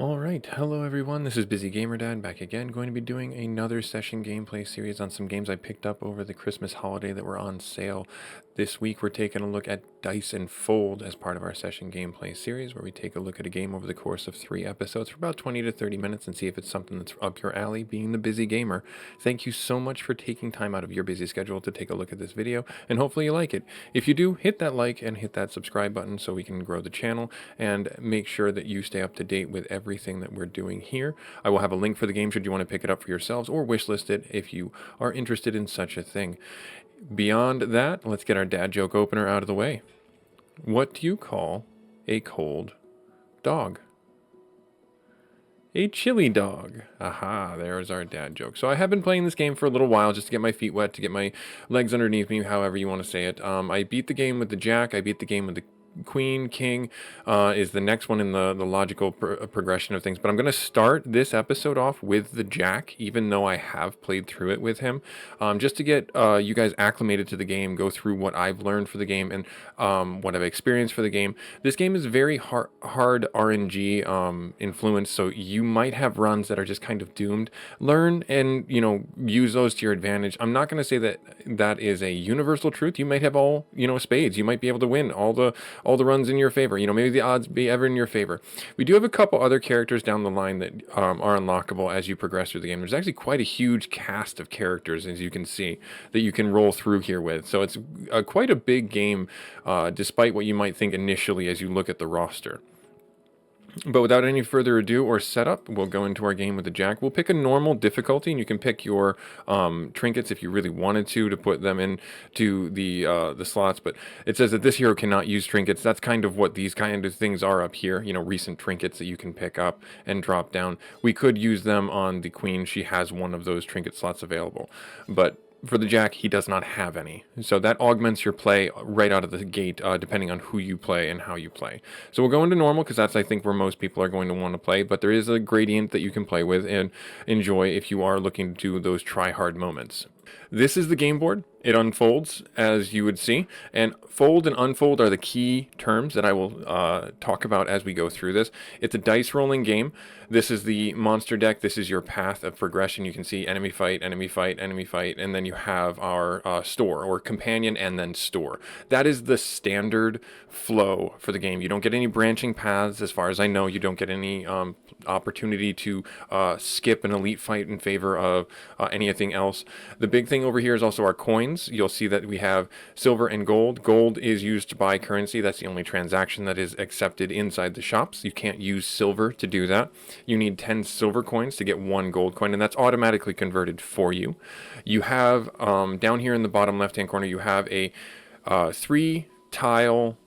All right, hello everyone. This is busygamerdad back again. Going to be doing another session gameplay series on some games I picked up over the Christmas holiday that were on sale. This week we're taking a look at Dice and Fold as part of our session gameplay series, where we take a look at a game over the course of 3 episodes for about 20 to 30 minutes and see if it's something that's up your alley, being the busy gamer. Thank you so much for taking time out of your busy schedule to take a look at this video, and hopefully you like it. If you do, hit that like and hit that subscribe button so we can grow the channel, and make sure that you stay up to date with everything that we're doing here. I will have a link for the game should you want to pick it up for yourselves, or wishlist it if you are interested in such a thing. Beyond that, let's get our dad joke opener out of the way. What do you call a cold dog? A chili dog. Aha, there's our dad joke. So I have been playing this game for a little while just to get my feet wet, to get my legs underneath me, however you want to say it. I beat the game with the jack, I beat the game with the queen. King is the next one in the logical progression of things, but I'm going to start this episode off with the jack, even though I have played through it with him, just to get you guys acclimated to the game, go through what I've learned for the game and what I've experienced for the game. This game is very hard RNG influenced, so you might have runs that are just kind of doomed. Learn and use those to your advantage. I'm not going to say that that is a universal truth. You might have all spades. You might be able to win all the runs in your favor. Maybe the odds be ever in your favor. We do have a couple other characters down the line that are unlockable as you progress through the game. There's actually quite a huge cast of characters, as you can see, that you can roll through here with. So it's quite a big game, despite what you might think initially as you look at the roster. But without any further ado or setup, we'll go into our game with the jack. We'll pick a normal difficulty, and you can pick your trinkets if you really wanted to put them into the slots. But it says that this hero cannot use trinkets. That's kind of what these kind of things are up here. Recent trinkets that you can pick up and drop down. We could use them on the queen. She has one of those trinket slots available. But for the jack, he does not have any. So that augments your play right out of the gate, depending on who you play and how you play. So we'll go into normal, because that's, I think, where most people are going to want to play. But there is a gradient that you can play with and enjoy if you are looking to do those try-hard moments. This is the game board. It unfolds, as you would see, and fold and unfold are the key terms that I will talk about as we go through this. It's a dice rolling game. This is the monster deck. This is your path of progression. You can see enemy fight, enemy fight, enemy fight, and then you have our store, or companion, and then store. That is the standard flow for the game. You don't get any branching paths, as far as I know. You don't get any opportunity to skip an elite fight in favor of anything else. The big thing over here is also our coins. You'll see that we have silver and gold. Gold is used to buy currency. That's the only transaction that is accepted inside the shops. You can't use silver to do that. You need 10 silver coins to get 1 gold coin, and that's automatically converted for you. You have, down here in the bottom left-hand corner, you have a 3-tile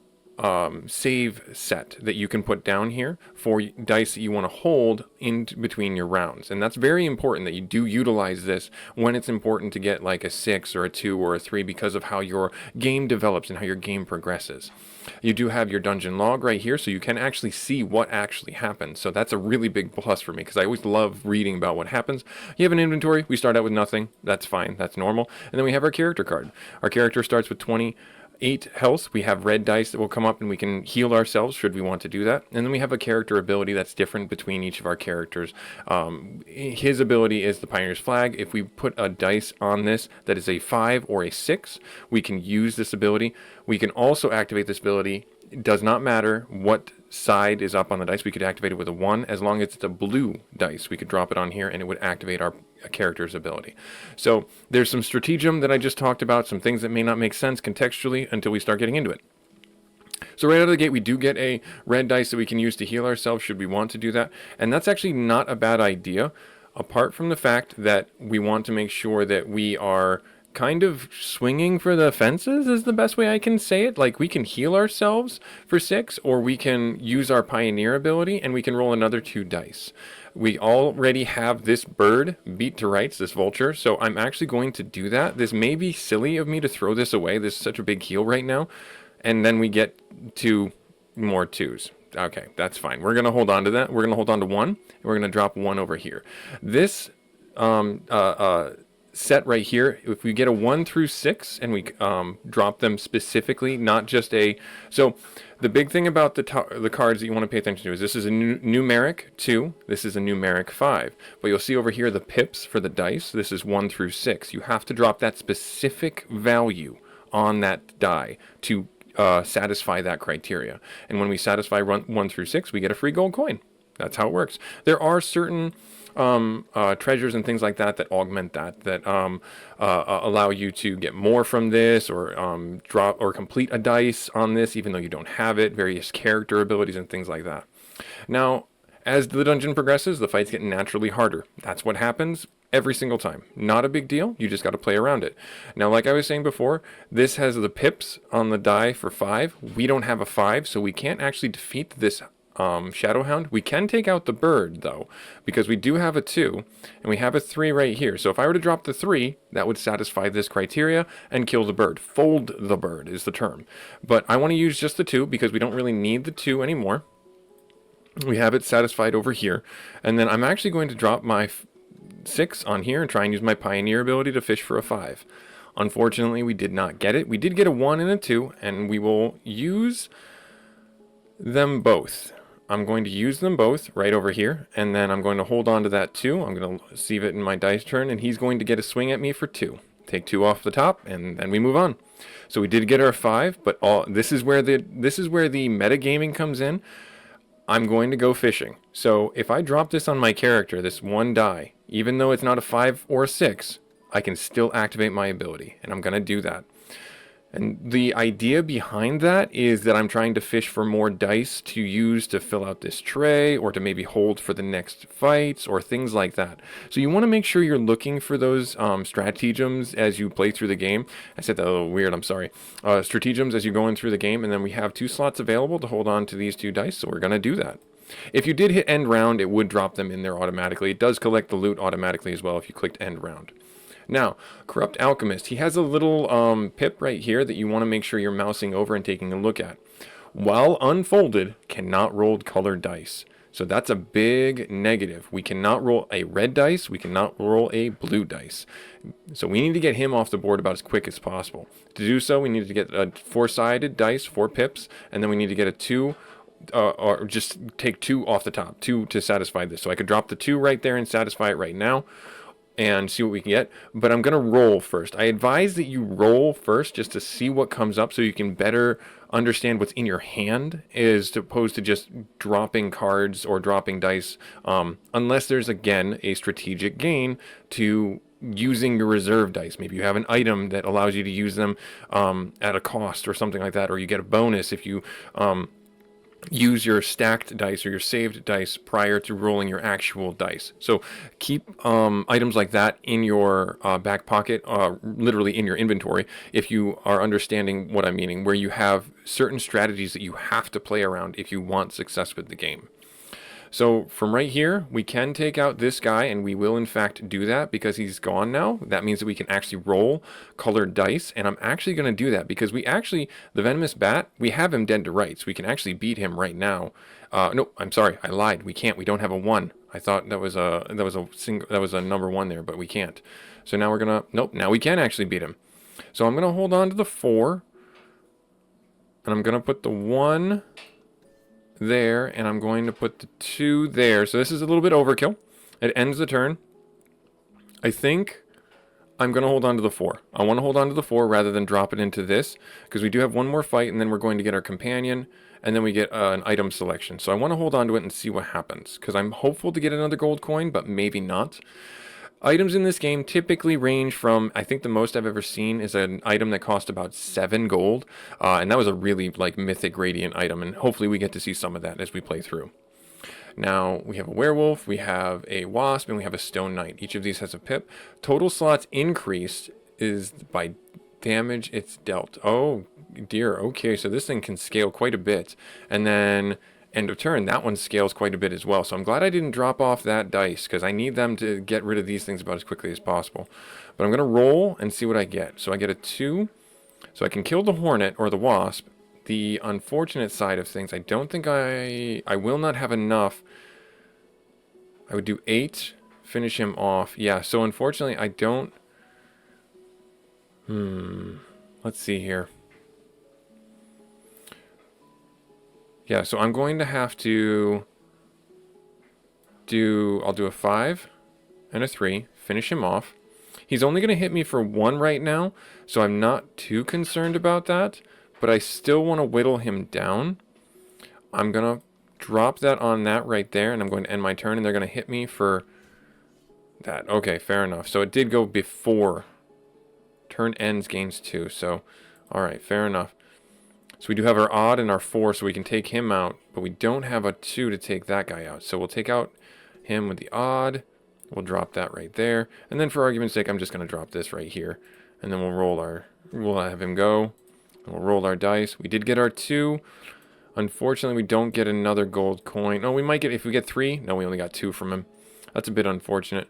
save set that you can put down here for dice that you want to hold in between your rounds. And that's very important that you do utilize this when it's important to get like a 6 or a 2 or a 3, because of how your game develops and how your game progresses. You do have your dungeon log right here, so you can actually see what actually happens. So that's a really big plus for me, because I always love reading about what happens. You have an inventory. We start out with nothing. That's fine. That's normal. And then we have our character card. Our character starts with 28 health. We have red dice that will come up, and we can heal ourselves should we want to do that. And then we have a character ability that's different between each of our characters. His ability is the Pioneer's Flag. If we put a dice on this that is a 5 or a 6, we can use this ability. We can also activate this ability. It does not matter what side is up on the dice. We could activate it with a 1, as long as it's a blue dice. We could drop it on here, and it would activate our character's ability. So there's some stratagem that I just talked about, some things that may not make sense contextually until we start getting into it. So right out of the gate, we do get a red dice that we can use to heal ourselves should we want to do that. And that's actually not a bad idea, apart from the fact that we want to make sure that we are kind of swinging for the fences, is the best way I can say it. Like, we can heal ourselves for 6, or we can use our pioneer ability and we can roll another 2 dice. We already have this bird beat to rights, this vulture, so I'm actually going to do that. This may be silly of me to throw this away. This is such a big heal right now. And then we get 2 more 2s. Okay, that's fine. We're going to hold on to that. We're going to hold on to 1, and we're going to drop 1 over here. This set right here, if we get a 1 through 6 and we drop them specifically, not just a... So the big thing about the cards that you want to pay attention to is this is a numeric 2, this is a numeric 5. But you'll see over here the pips for the dice, this is 1 through 6. You have to drop that specific value on that die to satisfy that criteria. And when we satisfy 1 through 6, we get a free gold coin. That's how it works. There are certain treasures and things like that that augment that allow you to get more from this, or drop or complete a dice on this even though you don't have it, various character abilities and things like that. Now, as the dungeon progresses, the fights get naturally harder. That's what happens every single time. Not a big deal. You just got to play around it. Now, like I was saying before, this has the pips on the die for 5. We don't have a 5, so we can't actually defeat this Shadowhound. We can take out the bird, though, because we do have a 2, and we have a 3 right here. So if I were to drop the 3, that would satisfy this criteria and kill the bird. Fold the bird is the term. But I want to use just the 2 because we don't really need the 2 anymore. We have it satisfied over here. And then I'm actually going to drop my 6 on here and try and use my Pioneer ability to fish for a 5. Unfortunately, we did not get it. We did get a 1 and a 2, and we will use them both. I'm going to use them both right over here, and then I'm going to hold on to that 2. I'm going to save it in my dice turn, and he's going to get a swing at me for 2. Take 2 off the top, and then we move on. So we did get our 5, but this is where the metagaming comes in. I'm going to go fishing. So if I drop this on my character, this 1 die, even though it's not a 5 or a 6, I can still activate my ability, and I'm going to do that. And the idea behind that is that I'm trying to fish for more dice to use to fill out this tray, or to maybe hold for the next fights, or things like that. So you want to make sure you're looking for those stratagems as you play through the game. I said that a little weird, I'm sorry. Stratagems as you go in through the game, and then we have 2 slots available to hold on to these 2 dice, so we're going to do that. If you did hit end round, it would drop them in there automatically. It does collect the loot automatically as well if you clicked end round. Now, Corrupt Alchemist, he has a little pip right here that you want to make sure you're mousing over and taking a look at. While unfolded, cannot roll colored dice. So that's a big negative. We cannot roll a red dice, we cannot roll a blue dice. So we need to get him off the board about as quick as possible. To do so, we need to get a 4-sided dice, 4 pips, and then we need to get a 2, or just take 2 off the top, 2 to satisfy this. So I could drop the 2 right there and satisfy it right now, and see what we can get, but I'm gonna roll first. I advise that you roll first just to see what comes up so you can better understand what's in your hand, as opposed to just dropping cards or dropping dice, unless there's, again, a strategic gain to using your reserve dice. Maybe you have an item that allows you to use them at a cost or something like that, or you get a bonus if you use your stacked dice or your saved dice prior to rolling your actual dice. So keep items like that in your back pocket, literally in your inventory, if you are understanding what I'm meaning, where you have certain strategies that you have to play around if you want success with the game. So from right here, we can take out this guy, and we will in fact do that because he's gone now. That means that we can actually roll colored dice, and I'm actually going to do that because we actually, the Venomous Bat, we have him dead to rights. We can actually beat him right now. No, I'm sorry, I lied. We can't. We don't have a 1. I thought that was a number 1 there, but we can't. So now we're gonna, nope, now we can actually beat him. So I'm gonna hold on to the 4, and I'm gonna put the 1 there, and I'm going to put the 2 there. So this is a little bit overkill. It ends the turn. I think I'm going to hold on to the 4. I want to hold on to the 4 rather than drop it into this, because we do have one more fight, and then we're going to get our companion, and then we get an item selection. So I want to hold on to it and see what happens, because I'm hopeful to get another gold coin, but maybe not. Items in this game typically range from, I think the most I've ever seen is an item that cost about 7 gold, and that was a really like mythic radiant item, and hopefully we get to see some of that as we play through. Now we have a werewolf, we have a wasp, and we have a stone knight. Each of these has a pip. Total slots increased is by damage it's dealt. Oh dear, okay, so this thing can scale quite a bit, and then end of turn, that one scales quite a bit as well. So I'm glad I didn't drop off that dice, because I need them to get rid of these things about as quickly as possible. But I'm going to roll and see what I get. So I get a 2. So I can kill the hornet or the wasp. The unfortunate side of things, I don't think I will not have enough. I would do 8, finish him off. Yeah, so unfortunately I don't Let's see here. Yeah, so I'm going to have to I'll do a 5 and a 3, finish him off. He's only going to hit me for 1 right now, so I'm not too concerned about that, but I still want to whittle him down. I'm going to drop that on that right there, and I'm going to end my turn, and they're going to hit me for that. Okay, fair enough. So it did go before. Turn ends, gains 2, so alright, fair enough. So we do have our odd and our 4, so we can take him out, but we don't have a 2 to take that guy out. So we'll take out him with the odd. We'll drop that right there. And then for argument's sake, I'm just going to drop this right here. And then we'll have him go. And we'll roll our dice. We did get our 2. Unfortunately, we don't get another gold coin. Oh, we might get, if we get 3. No, we only got 2 from him. That's a bit unfortunate.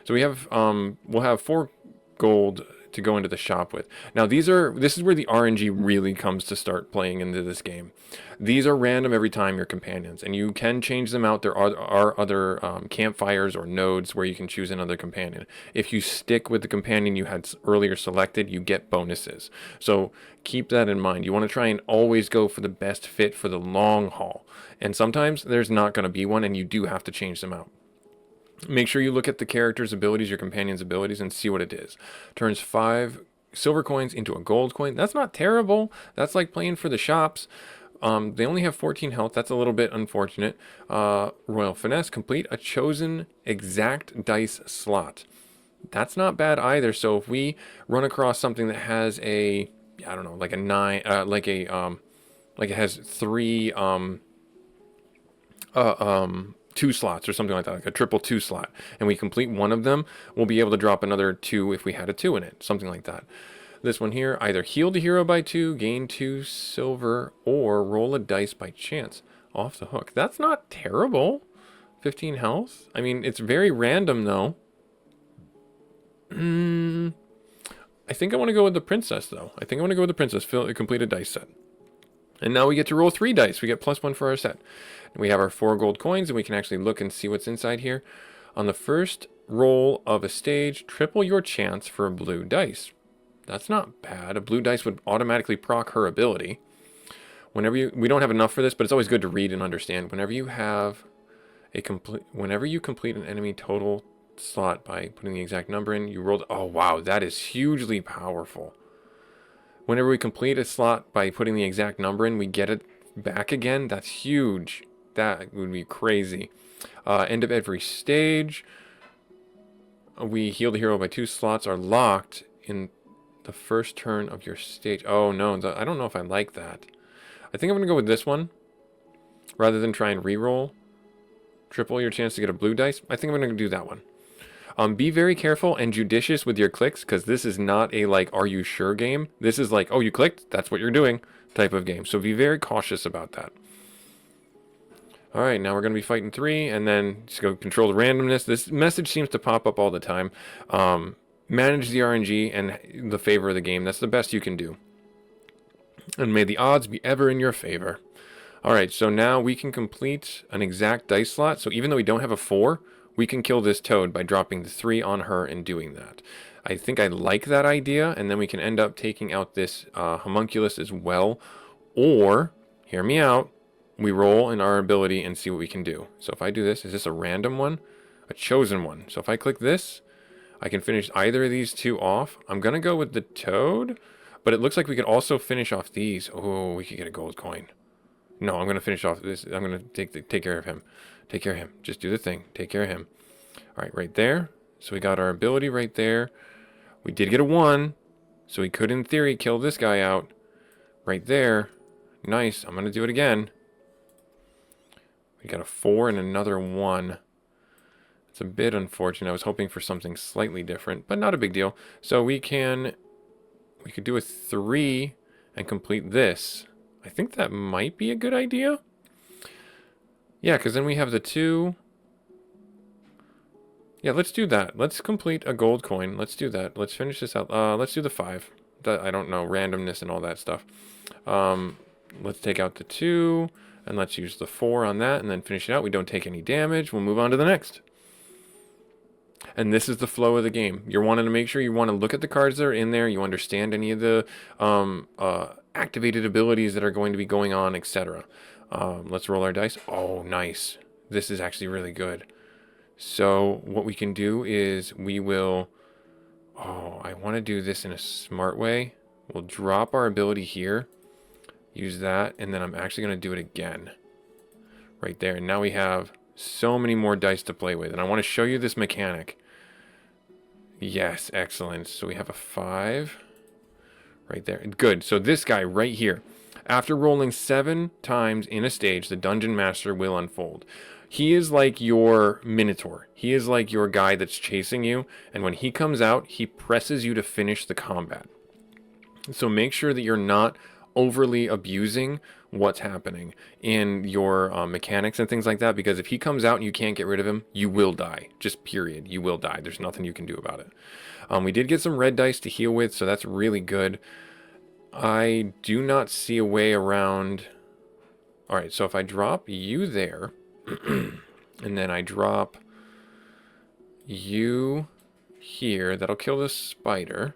So we have, we'll have 4 gold to go into the shop with. Now this is where the RNG really comes to start playing into this game. These are random every time, your companions, and you can change them out. There are other campfires or nodes where you can choose another companion. If you stick with the companion you had earlier selected, you get bonuses. So keep that in mind. You want to try and always go for the best fit for the long haul. And sometimes there's not going to be one, and you do have to change them out. Make sure you look at the character's abilities, your companion's abilities, and see what it is. Turns 5 silver coins into a gold coin. That's not terrible. That's like playing for the shops. They only have 14 health. That's a little bit unfortunate. Royal Finesse, complete a chosen exact dice slot. That's not bad either. So if we run across something that has a, I don't know, like a 9, like it has 3, 2 slots or something like that, like a triple 2 slot, and we complete one of them, we'll be able to drop another 2 if we had a 2 in it, something like that. This one here, either heal the hero by 2, gain 2 silver, or roll a dice by chance. Off the hook. That's not terrible. 15 health. I mean, it's very random though. I think I want to go with the princess though. I think I want to go with the princess. Complete a dice set. And now we get to roll 3 dice. We get +1 for our set. And we have our 4 gold coins, and we can actually look and see what's inside here. On the first roll of a stage, triple your chance for a blue dice. That's not bad. A blue dice would automatically proc her ability. We don't have enough for this, but it's always good to read and understand. Whenever you complete an enemy total slot by putting the exact number in, you rolled. Oh wow, that is hugely powerful. Whenever we complete a slot by putting the exact number in, we get it back again. That's huge. That would be crazy. End of every stage. We heal the hero by 2 slots are locked in the first turn of your stage. Oh no, I don't know if I like that. I think I'm going to go with this one. Rather than try and re-roll. Triple your chance to get a blue dice. I think I'm going to do that one. Be very careful and judicious with your clicks, because this is not a like, are you sure game. This is like, oh, you clicked, that's what you're doing type of game. So be very cautious about that. All right, now we're going to be fighting 3, and then just go control the randomness. This message seems to pop up all the time. Manage the RNG and the favor of the game. That's the best you can do. And may the odds be ever in your favor. All right, so now we can complete an exact dice slot. So even though we don't have a 4, we can kill this toad by dropping the 3 on her and doing that. I think I like that idea, and then we can end up taking out this homunculus as well. Or, hear me out, we roll in our ability and see what we can do. So if I do this, is this a random one? A chosen one. So if I click this, I can finish either of these 2 off. I'm going to go with the toad, but it looks like we could also finish off these. Oh, we could get a gold coin. No, I'm going to finish off this. I'm going to take care of him. Take care of him. Just do the thing. Take care of him. All right, right there. So we got our ability right there. We did get a 1, so we could, in theory, kill this guy out. Right there. Nice. I'm going to do it again. We got a 4 and another 1. It's a bit unfortunate. I was hoping for something slightly different, but not a big deal. So we could do a 3 and complete this. I think that might be a good idea. Yeah, because then we have the 2. Yeah, let's do that. Let's complete a gold coin. Let's do that. Let's finish this out. Let's do the 5. I don't know, randomness and all that stuff. Let's take out the 2, and let's use the 4 on that, and then finish it out. We don't take any damage. We'll move on to the next. And this is the flow of the game. You're wanting to make sure you want to look at the cards that are in there. You understand any of the activated abilities that are going to be going on, etc. Let's roll our dice. Oh, nice. This is actually really good. So what we can do is we will... Oh, I want to do this in a smart way. We'll drop our ability here. Use that. And then I'm actually going to do it again. Right there. And now we have so many more dice to play with. And I want to show you this mechanic. Yes, excellent. So we have a 5. Right there. Good. So this guy right here. After rolling 7 times in a stage, the Dungeon Master will unfold. He is like your Minotaur. He is like your guy that's chasing you. And when he comes out, he presses you to finish the combat. So make sure that you're not overly abusing what's happening in your mechanics and things like that. Because if he comes out and you can't get rid of him, you will die. Just period. You will die. There's nothing you can do about it. We did get some red dice to heal with, so that's really good. I do not see a way around... Alright, so if I drop you there... and then I drop you here. That'll kill the spider.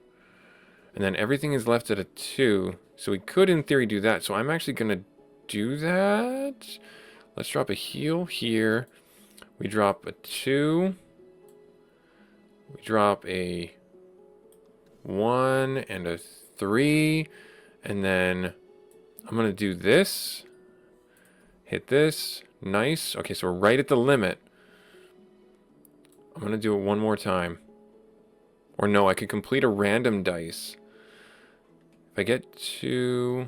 And then everything is left at a 2. So we could, in theory, do that. So I'm actually going to do that. Let's drop a heal here. We drop a 2. We drop a 1 and a 3. And then I'm going to do this. Hit this. Nice. Okay, so we're right at the limit. I'm going to do it one more time. Or no, I could complete a random dice. If I get to...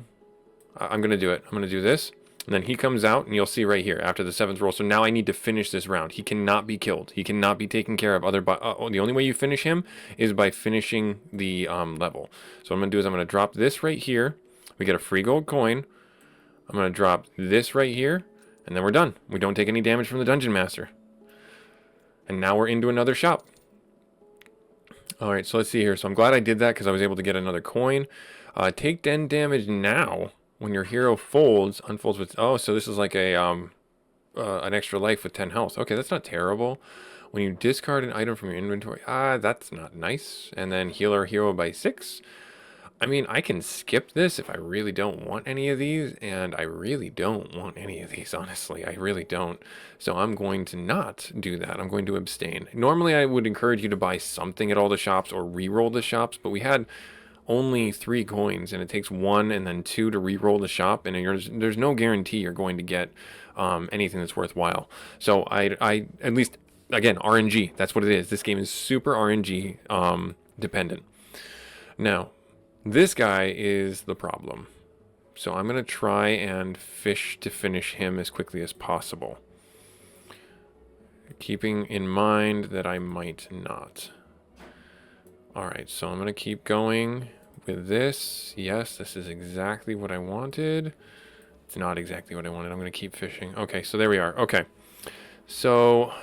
I'm going to do it. I'm going to do this. And then he comes out, and you'll see right here after the 7th roll. So now I need to finish this round. He cannot be killed. He cannot be taken care of. The only way you finish him is by finishing the level. So what I'm going to do is I'm going to drop this right here. We get a free gold coin. I'm going to drop this right here. And then we're done. We don't take any damage from the Dungeon Master. And now we're into another shop. Alright, so let's see here. So I'm glad I did that because I was able to get another coin. Take 10 damage now when your hero unfolds with... Oh, so this is like a an extra life with 10 health. Okay, that's not terrible. When you discard an item from your inventory. That's not nice. And then heal our hero by 6. I mean, I can skip this if I really don't want any of these, and I really don't want any of these, honestly. I really don't. So I'm going to not do that. I'm going to abstain. Normally, I would encourage you to buy something at all the shops or re-roll the shops, but we had only 3 coins, and it takes 1 and then 2 to re-roll the shop, and there's no guarantee you're going to get anything that's worthwhile. So I at least, again, RNG, that's what it is. This game is super RNG dependent. Now, this guy is the problem. So I'm going to try and fish to finish him as quickly as possible. Keeping in mind that I might not. Alright, so I'm going to keep going with this. Yes, this is exactly what I wanted. It's not exactly what I wanted. I'm going to keep fishing. Okay, so there we are. Okay. So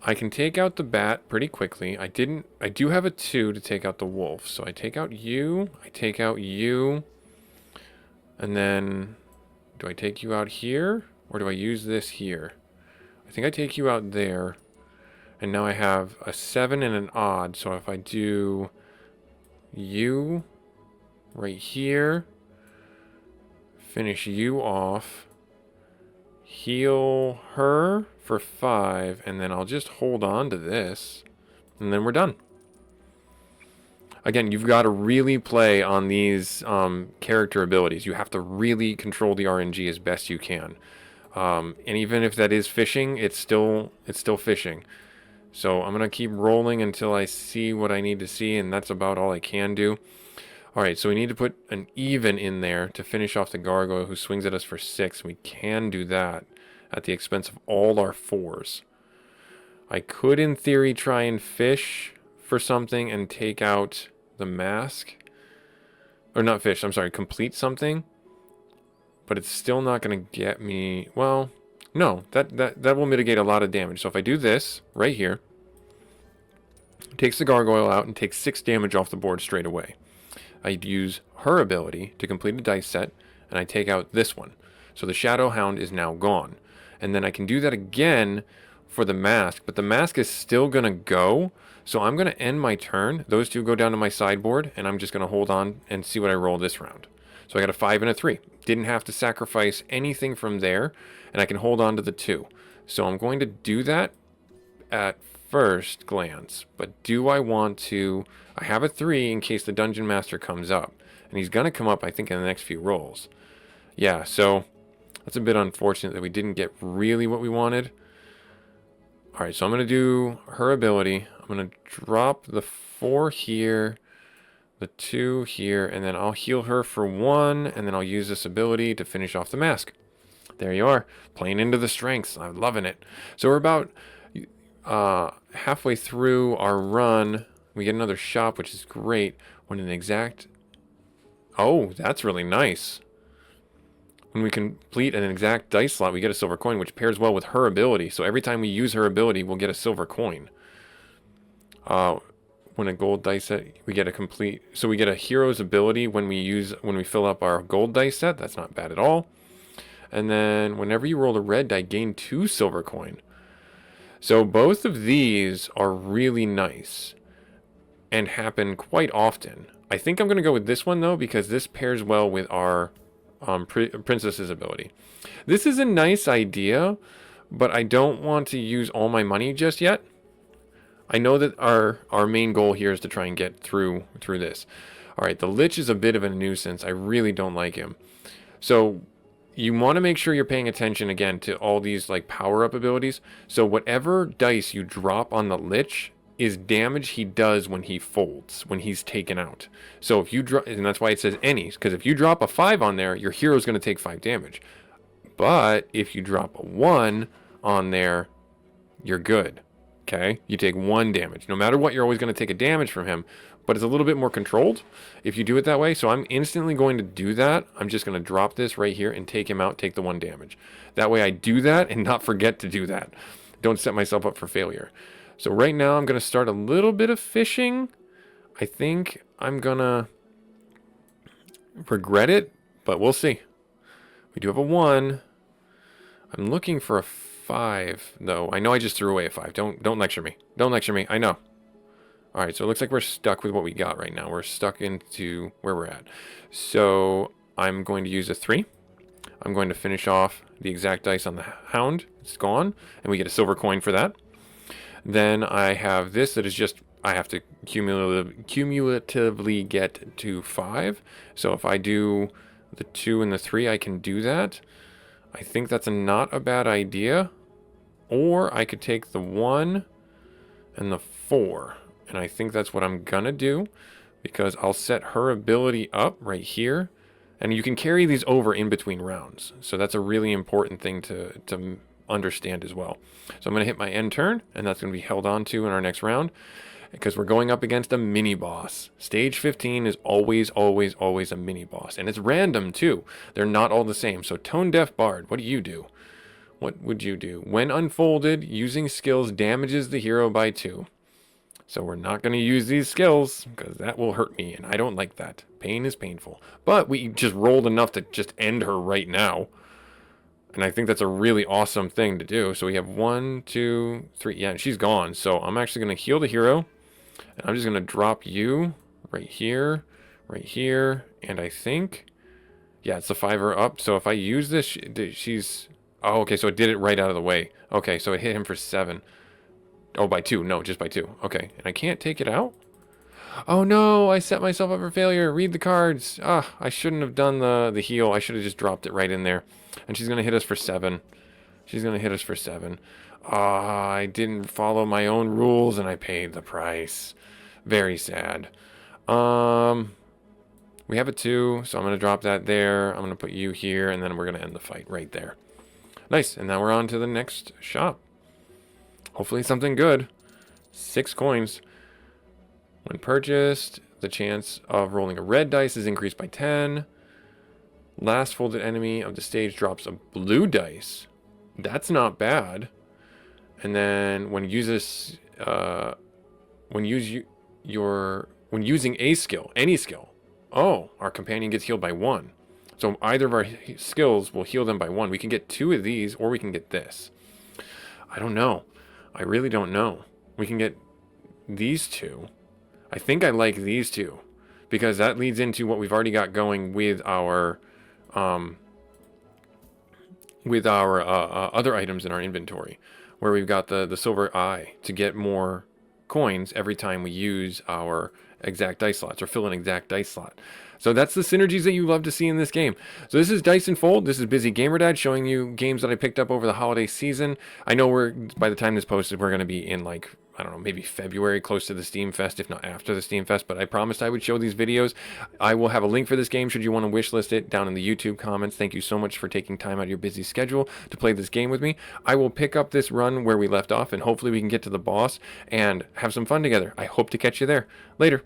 I can take out the bat pretty quickly. I do have a 2 to take out the wolf. So I take out you. I take out you. And then do I take you out here? Or do I use this here? I think I take you out there. And now I have a 7 and an odd. So if I do you right here, finish you off, heal her for 5, and then I'll just hold on to this, and then we're done. Again, you've got to really play on these character abilities. You have to really control the RNG as best you can. And even if that is fishing, it's still fishing. So I'm going to keep rolling until I see what I need to see, and that's about all I can do. Alright, so we need to put an even in there to finish off the gargoyle who swings at us for 6. We can do that at the expense of all our 4s. I could, in theory, try and fish for something and take out the mask. Or not fish, I'm sorry, complete something. But it's still not going to get me... Well, no, that will mitigate a lot of damage. So if I do this, right here, it takes the gargoyle out and takes 6 damage off the board straight away. I'd use her ability to complete a dice set, and I take out this one. So the Shadow Hound is now gone. And then I can do that again for the mask, but the mask is still going to go. So I'm going to end my turn. Those two go down to my sideboard, and I'm just going to hold on and see what I roll this round. So I got a 5 and a 3. Didn't have to sacrifice anything from there, and I can hold on to the 2. So I'm going to do that at first glance. But do I want to... I have a 3 in case the Dungeon Master comes up. And he's going to come up, I think, in the next few rolls. Yeah, so that's a bit unfortunate that we didn't get really what we wanted. Alright, so I'm going to do her ability. I'm going to drop the 4 here, the 2 here, and then I'll heal her for 1, and then I'll use this ability to finish off the mask. There you are, playing into the strengths. I'm loving it. So we're about halfway through our run. We get another shop, which is great. When an exact... Oh, that's really nice. When we complete an exact dice slot, we get a silver coin, which pairs well with her ability. So every time we use her ability, we'll get a silver coin. When a gold dice set, we get a complete... So we get a hero's ability when we fill up our gold dice set. That's not bad at all. And then whenever you roll a red die, gain 2 silver coin. So both of these are really nice and happen quite often. I think I'm going to go with this one, though, because this pairs well with our princess's ability. This is a nice idea, but I don't want to use all my money just yet. I know that our main goal here is to try and get through this. All right, the Lich is a bit of a nuisance. I really don't like him. So you want to make sure you're paying attention, again, to all these like power-up abilities. So whatever dice you drop on the Lich is damage he does when he folds, when he's taken out. So if you drop, and that's why it says any, because if you drop a 5 on there, your hero's going to take 5 damage. But if you drop a 1 on there, you're good. Okay? You take 1 damage. No matter what, you're always going to take a damage from him, but it's a little bit more controlled if you do it that way. So I'm instantly going to do that. I'm just going to drop this right here and take him out, take the 1 damage. That way I do that and not forget to do that. Don't set myself up for failure. So right now I'm going to start a little bit of fishing. I think I'm going to regret it, but we'll see. We do have a 1. I'm looking for a 5, though. I know I just threw away a 5. Don't lecture me. Don't lecture me. I know. All right, so it looks like we're stuck with what we got right now. We're stuck into where we're at. So I'm going to use a 3. I'm going to finish off the exact dice on the hound. It's gone, and we get a silver coin for that. Then I have this that is just, I have to cumulatively get to 5. So if I do the 2 and the 3, I can do that. I think that's not a bad idea. Or I could take the 1 and the 4. And I think that's what I'm gonna do, because I'll set her ability up right here. And you can carry these over in between rounds. So that's a really important thing to understand as well. So I'm going to hit my end turn, and that's going to be held on to in our next round, because we're going up against a mini boss. Stage 15 is always a mini boss, and it's random too. They're not all the same. So Tone Deaf Bard, what do you do? What would you do? When unfolded, using skills damages the hero by 2. So we're not going to use these skills, because that will hurt me, and I don't like that. Pain is painful. But we just rolled enough to just end her right now. And I think that's a really awesome thing to do. So we have 1, 2, 3. Yeah, and she's gone. So I'm actually going to heal the hero. And I'm just going to drop you right here, and I think, yeah, it's the 5-er up. So if I use this, she's... Oh, okay, so it did it right out of the way. Okay, so it hit him for 7. Oh, by 2. No, just by 2. Okay, and I can't take it out? Oh no, I set myself up for failure. Read the cards. Ah, I shouldn't have done the heal. I should have just dropped it right in there. And she's going to hit us for 7. She's going to hit us for 7. Ah, I didn't follow my own rules and I paid the price. Very sad. We have a 2, so I'm going to drop that there. I'm going to put you here, and then we're going to end the fight right there. Nice, and now we're on to the next shop. Hopefully something good. 6 coins. When purchased, the chance of rolling a red dice is increased by 10. Last folded enemy of the stage drops a blue dice. That's not bad. And then when using a skill, any skill, oh, our companion gets healed by 1. So either of our skills will heal them by 1. We can get 2 of these, or we can get this. I don't know. I really don't know. We can get these two. I think I like these two because that leads into what we've already got going with our other items in our inventory, where we've got the silver eye to get more coins every time we use our exact dice slots or fill an exact dice slot. So that's the synergies that you love to see in this game. So this is Dice and Fold. This is Busy Gamer Dad showing you games that I picked up over the holiday season. I know by the time this posted, we're going to be in like, I don't know, maybe February, close to the Steam Fest, if not after the Steam Fest, but I promised I would show these videos. I will have a link for this game should you want to wishlist it down in the YouTube comments. Thank you so much for taking time out of your busy schedule to play this game with me. I will pick up this run where we left off, and hopefully we can get to the boss and have some fun together. I hope to catch you there. Later.